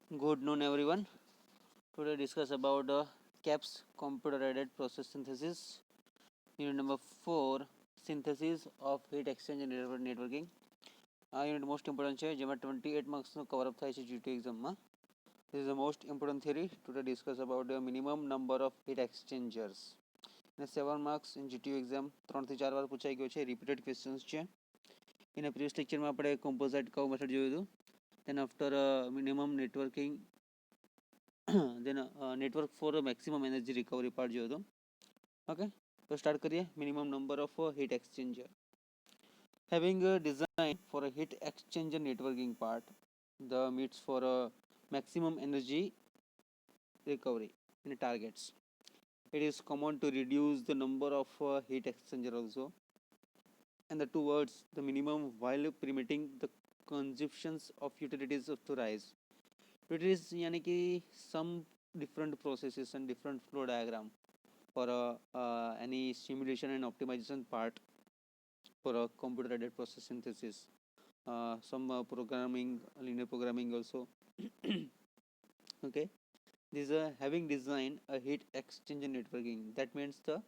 Good noon, everyone. Today discuss about CAPS computer-aided process synthesis. Unit number 4 synthesis of heat exchange and networking. Unit most important છે જેમાં 28 માર્ક્સનો cover up થાય છે GT એક્ઝામમાં. This is the most important theory. Today discuss about the minimum number of heat exchangers. અને 7 marks in GTU exam 3 થી 4 વાર પૂછાઈ ગયો છે. રિપીટેડ ક્વેશ્ચન્સ છે. એના પ્રીવિયસ લેક્ચરમાં આપણે કોમ્પોઝાઇટ કર્વ મેથડ જોયું હતું. Then after minimum networking then network for maximum energy recovery part जो હતો. Okay, તો સ્ટાર્ટ કરીએ. Minimum number of heat exchanger. Having a design for a heat exchanger networking part, the meets for a maximum energy recovery in targets. It is common to reduce the number of heat exchanger also, and the two words the minimum while permitting the consumptions of utilities to rise. Utilities यानी कि some different processes and different flow diagram for any simulation and optimization part for a computer aided process synthesis. Some programming, linear programming also. Okay, this is having designed a heat exchanger networking. That means the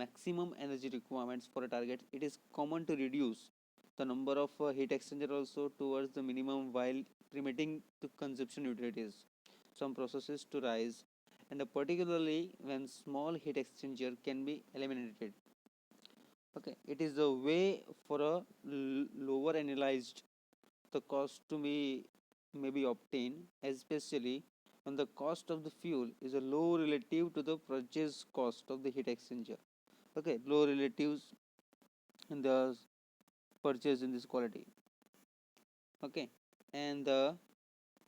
maximum energy requirements for a target. It is common to reduce the number of heat exchanger also towards the minimum while permitting the consumption utilities, some processes to rise, and particularly when small heat exchanger can be eliminated. Okay, it is a way for a lower analyzed the cost to be maybe obtained, especially when the cost of the fuel is a low relative to the purchase cost of the heat exchanger. Okay, low relatives in the purchase in this quality. Okay, and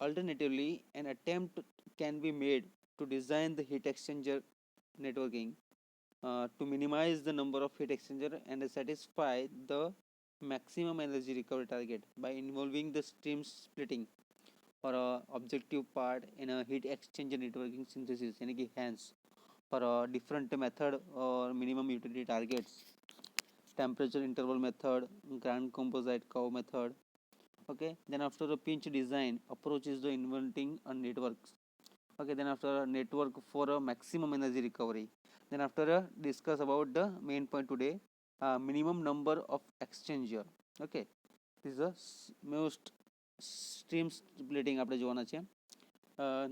alternatively an attempt can be made to design the heat exchanger networking to minimize the number of heat exchanger and satisfy the maximum energy recovery target by involving the stream splitting or objective part in a heat exchanger networking synthesis यानी कि hence for a different method or minimum utility targets, temperature interval method, grand composite curve method. Okay, then after the pinch design approach is the inventing a networks. Okay, then after a network for a maximum energy recovery, then after discuss about the main point today, minimum number of exchanger. Okay, this is the most stream splitting આપણે જોવાના છે.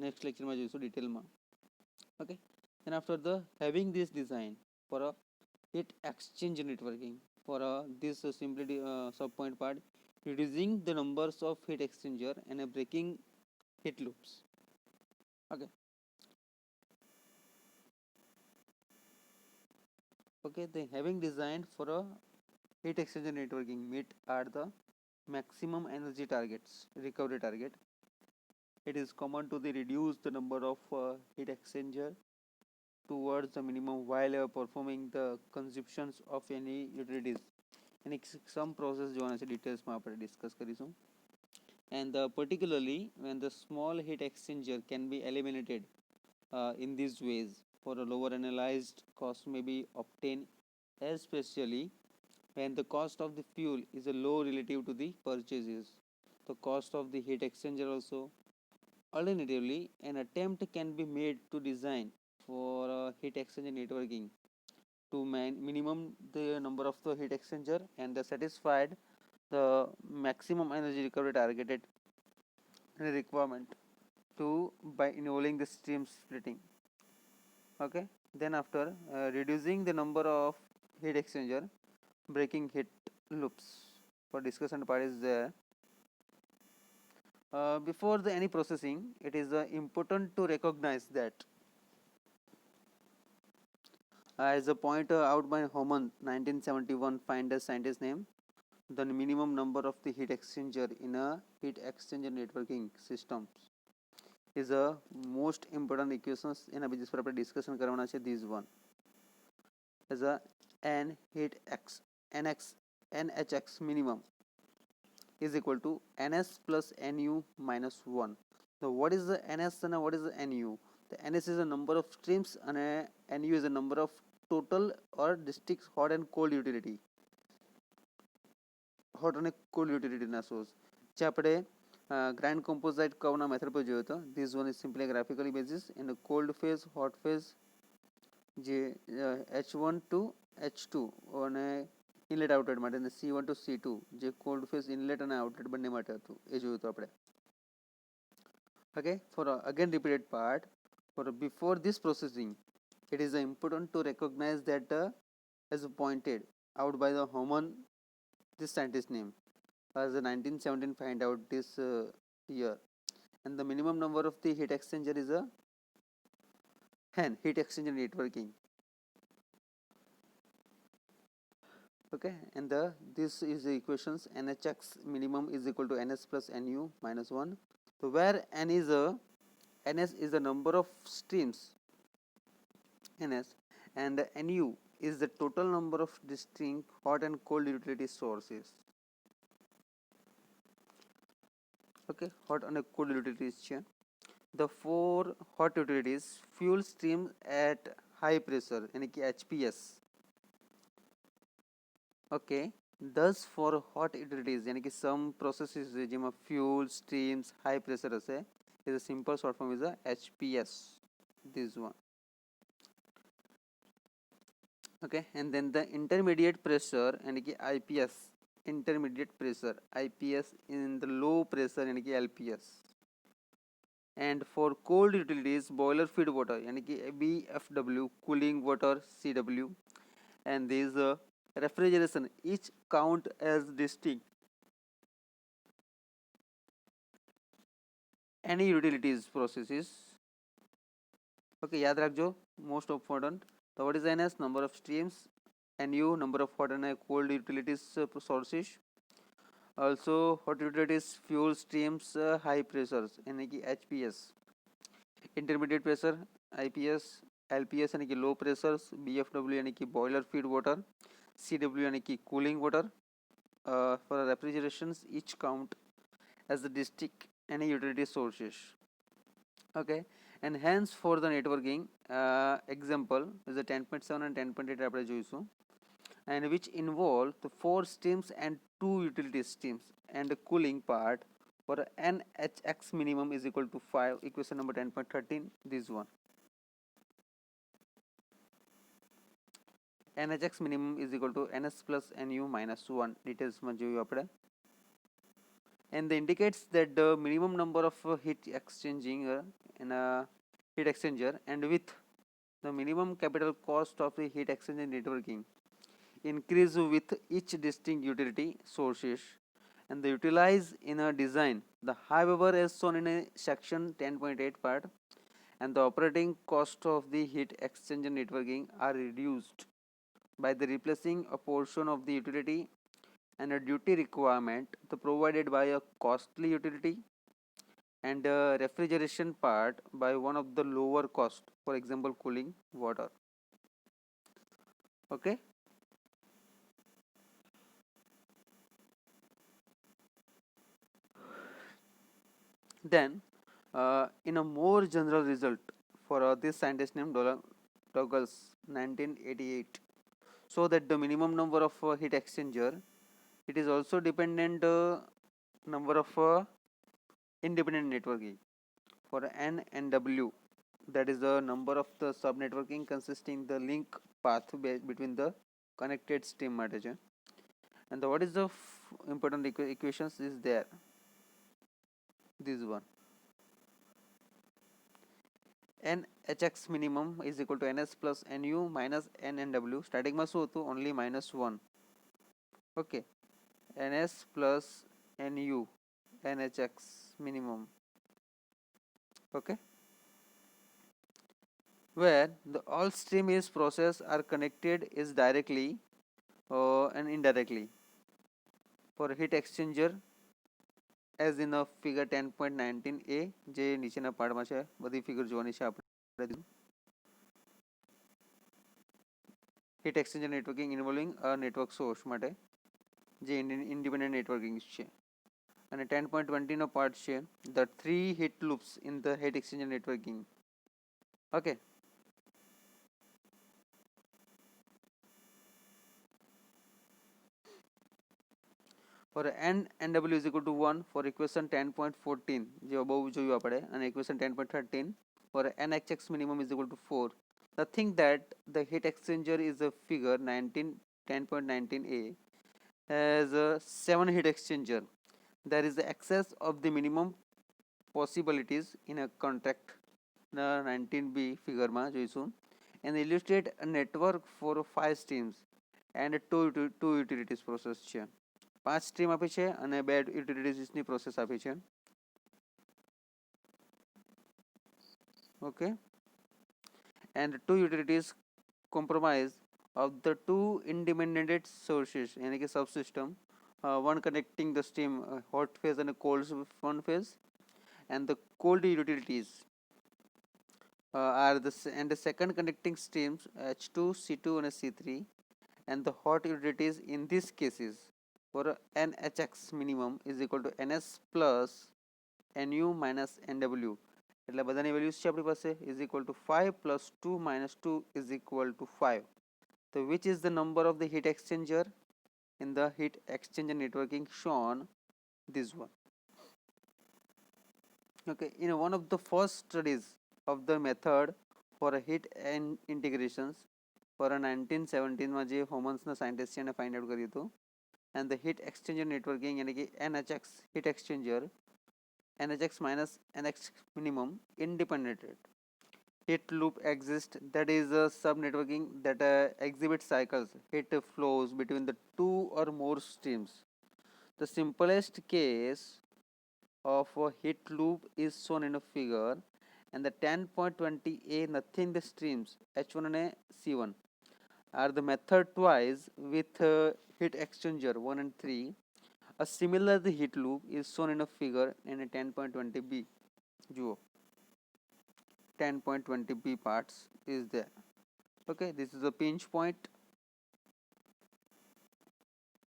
Next લેક્ચરમાં જોઈશું ડિટેલમાં. Okay, then after the having this design for a heat exchange networking for this simply sub point part, reducing the numbers of heat exchanger and breaking heat loops. Okay, okay, they having designed for a heat exchanger networking meet are the maximum energy targets recovery target. It is common to the reduce the number of heat exchanger towards the minimum while performing the consumptions of any utilities. And some process જોવાના છે ડિટેલ્સમાં આપણે discuss કરીશું. And particularly when the small heat exchanger can be eliminated in these ways for a lower analyzed cost may be obtained, especially when the cost of the fuel is a low relative to the purchases, the cost of the heat exchanger also. Alternatively, an attempt can be made to design for heat exchanger networking to minimum the number of the heat exchanger and the satisfied the maximum energy recovery targeted requirement to by involving the stream splitting. Okay, then after reducing the number of heat exchanger, breaking heat loops for discussion part is there. Before the any processing, it is important to recognize that as a point out by Homan 1971 find a scientist name, the minimum number of the heat exchanger in a heat exchanger networking systems is a most important equations in a business પર આપણે discussion કરવાના છે. This one as a n heat x nx nhx minimum is equal to ns plus nu minus 1. So what is the ns and what is the nu? The ns is the number of streams and nu is the number of total or districts hot and cold utility. Hot and cold utility ના source જે આપણે grand composite curve ના method પર જોયો હતો. This one is simply a graphical basis. In a cold phase, hot phase જે H1 to H2 અને inlet outlet માટે અને C1 to C2 જે કોલ્ડ ફેઝ ઇનલેટ અને આઉટલેટ બંને માટે હતું એ જોયું હતું આપણે. Okay, for again repeated part, for before this processing, it is important to recognize that as pointed out by the Homan, this scientist name, as the 1917 find out this year, and the minimum number of the heat exchanger is a HEN, heat exchanger networking. Okay, and this is the equations. NHX minimum is equal to NS plus NU minus 1. So where NS is the number of streams NS and NU is the total number of distinct hot and cold utility sources. Okay, hot and cold utilities છે. The four hot utilities fuel streams at high pressure यानी कि HPS. Okay, thus for hot utilities यानी कि some processes જેમાં fuel streams high pressure હશે is a simple short form is a HPS, this one. Okay, and then the intermediate pressure यानी कि IPS, intermediate pressure IPS in the low pressure यानी कि LPS. And for cold utilities boiler feed water यानी कि BFW, cooling water CW, and these refrigeration each count as distinct any utilities processes. Okay, याद रखो most important. So what is NS, number of streams, NU, number of hot and cold utilities sources. Also hot utilities fuel streams high pressures यानी कि HPS. Intermediate pressure IPS, LPS यानी कि low pressures, BFW यानी कि boiler feed water, CW यानी कि cooling water. For refrigerations each count as the distinct any utility sources. Okay, and hence for the networking example is the 10.7 and 10.8 આપણે જોઈશું, and which involve the 4 streams and 2 utility streams and the cooling part for NHX minimum is equal to 5, equation number 10.13, this one. NHX minimum is equal to NS plus NU minus 1, details માં જોયું આપણે. And that indicates that the minimum number of heat exchanging in a heat exchanger and with the minimum capital cost of the heat exchanger networking increase with each distinct utility sources and the utilize in a design the however as shown in a section 10.8 part, and the operating cost of the heat exchanger networking are reduced by the replacing a portion of the utility and a duty requirement provided by a costly utility and a refrigeration part by one of the lower cost, for example cooling water. Okay, then in a more general result for this scientist named Douglas 1988, so that the minimum number of heat exchanger it is also dependent number of independent networking for N and W, that is the number of the sub networking consisting the link path between the connected stream માટે છે. And what is the important equations is there, this one. NHX minimum is equal to NS plus NU minus N and W. Starting માં શું હતું only minus 1. Okay, NS plus NU NHX minimum. Okay, where the all stream is process are connected is directly and indirectly for heat exchanger as in a figure 10.19a જે નીચેના પાર્ટમાં છે, બધી figure જોવાની છે આપણે. heat exchanger networking involving a network source માટે જે independent networking છે. અને 10.20 નો પાર્ટ છે the 3 heat loops in the heat exchanger networking. Okay, for n nw is equal to 1 for equation 10.14 જે અબવ જોયું આપણે અને equation 10.13 for nhx minimum is equal to 4. Nothing that the heat exchanger is a figure 19 10.19a has a 7 heat exchanger. There is the excess of the minimum possibilities in a contract 19b figure માં જોઈશું and illustrate a network for 5 streams and two utilities process છે. 5 stream આપી છે અને 2 યુટિલિટીઝની process આપી છે. Okay, and two utilities comprise of the two independent sources यानी कि subsystem, one connecting the stream hot phase and cold one phase, and the cold utilities are the second connecting streams H2, C2 and C3, and the hot utilities in these cases for NHX minimum is equal to NS plus NU minus NW. એટલે બધાની values છે આપણી પાસે is equal to 5 plus 2 minus 2 is equal to 5. So which is the number of the heat exchanger in the heat exchanger networking shown? This one. Okay, in one of the first studies of the method for a heat and integrations for a 1917 માં જે હોમન્સના scientist છે એને find out કર્યું હતું. And the heat exchanger networking यानी कि NHX heat exchanger NHX minus NX minimum independent heat loop exists, that is a sub networking that exhibits cycles heat flows between the two or more streams. The simplest case of a heat loop is shown in a figure, and the 10.20a nothing the streams H1 and C1 are the method twice with heat exchanger 1 and 3. A similar heat loop is shown in a figure in a 10.20b. Juo 10.20b parts is there. Okay, this is a pinch point.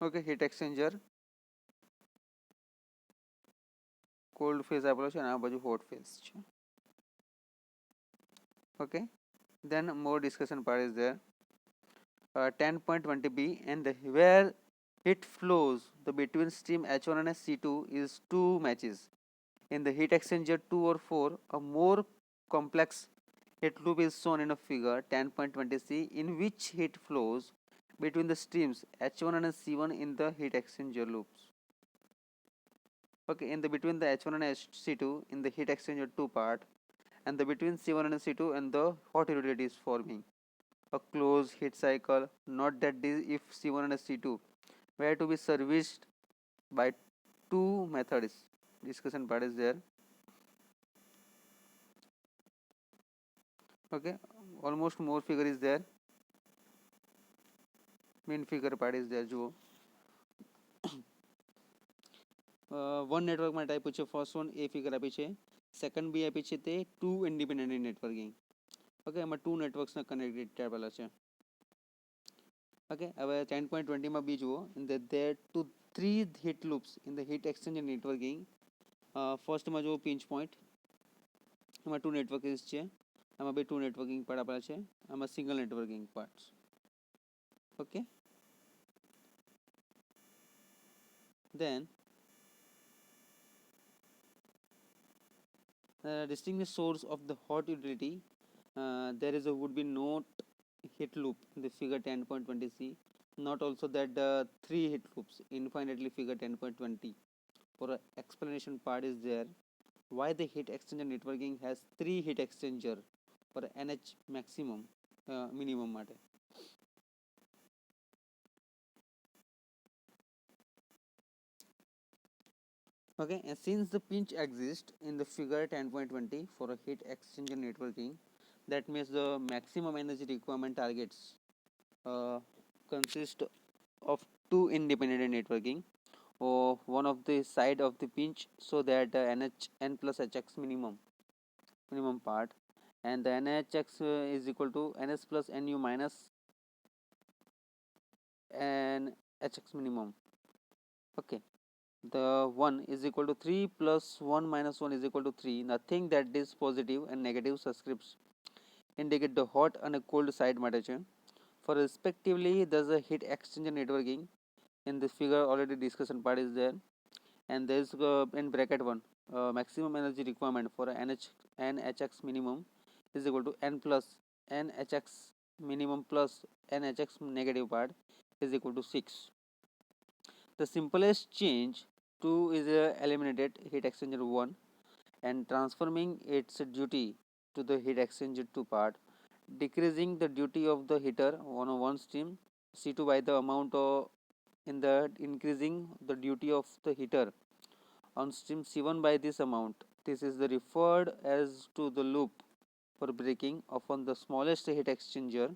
Okay, heat exchanger cold phase આપેલો છે અને આ બાજુ hot phase છે. Okay, then more discussion part is there. 10.20b and where heat flows the between stream H1 and C2 is 2 matches. In the heat exchanger 2 or 4, a more complex heat loop is shown in a figure 10.20c in which heat flows between the streams H1 and C1 in the heat exchanger loops. Okay, in the between the H1 and C2 in the heat exchanger 2 part, and the between C1 and C2 and the hot utility is forming a closed heat cycle. Not that if C1 and C2 were to be serviced by two methods. Discussion part is there. Okay, almost more figure is there. Main figure part is there. Jo one network માં type છે. First one એ figure આપી છે, second બી આપી છે તે two independent networking. Okay, એમાં two નેટવર્ક્સના connected આપેલા છે. ઓકે, હવે 10.20માં બી જુઓ, there to three heat loops in the heat exchanger networking. ફર્સ્ટમાં જુઓ પિંચ પોઈન્ટ, એમાં ટુ નેટવર્કિંગ છે, આમાં બે ટુ નેટવર્કિંગ પાર્ટ આપેલા છે, આમાં single networking parts. Okay, then distinguish source of the hot utility. There is a would be not heat loop in the figure 10.20c, not also that the three heat loops infinitely figure 10.20. For explanation part is there, why the heat exchanger networking has three heat exchanger for NH maximum minimum માટે. Okay, and since the pinch exists in the figure 10.20 for a heat exchanger networking, that means the maximum energy requirement targets consist of two independent networking or one of the side of the pinch, so that NH n plus HX minimum part, and the NHX is equal to NS plus NU minus n HX minimum. Okay, the 1 is equal to 3 plus 1 minus 1 is equal to 3. Nothing that is positive and negative subscripts indicate the hot and a cold side માટે છે. For respectively, thus a heat exchanger networking In this figure already discussion part is there, and there is in bracket 1 maximum energy requirement for nhx minimum is equal to n plus nhx minimum plus nhx negative part is equal to 6. The simplest change 2 is eliminated heat exchanger 1 and transforming its duty to the heat exchanger 2 part, decreasing the duty of the heater on a one stream C2 by the amount of in the increasing the duty of the heater on stream C1 by this amount. This is the referred as to the loop for breaking. Often the smallest heat exchanger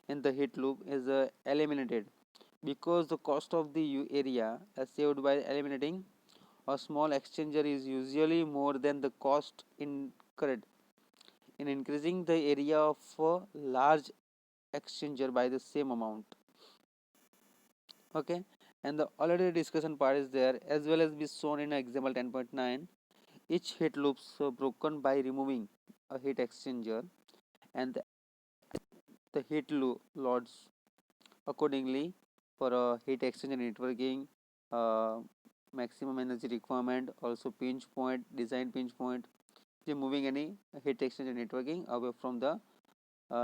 in the heat loop is eliminated because the cost of the area saved by eliminating a small exchanger is usually more than the cost incurred in increasing the area of a large exchanger by the same amount. Okay, and the already discussion part is there as well as be shown in example 10.9. Each heat loops broken by removing a heat exchanger and the heat loads accordingly for a heat exchanger networking, uh, maximum energy requirement, also pinch point, design pinch point, removing any heat exchanger networking away from the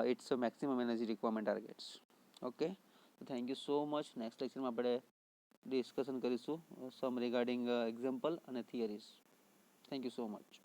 its maximum energy requirement targets. Okay, so thank you so much. Next lecture માં આપણે discussion કરીશું some regarding example અને theories. Thank you so much.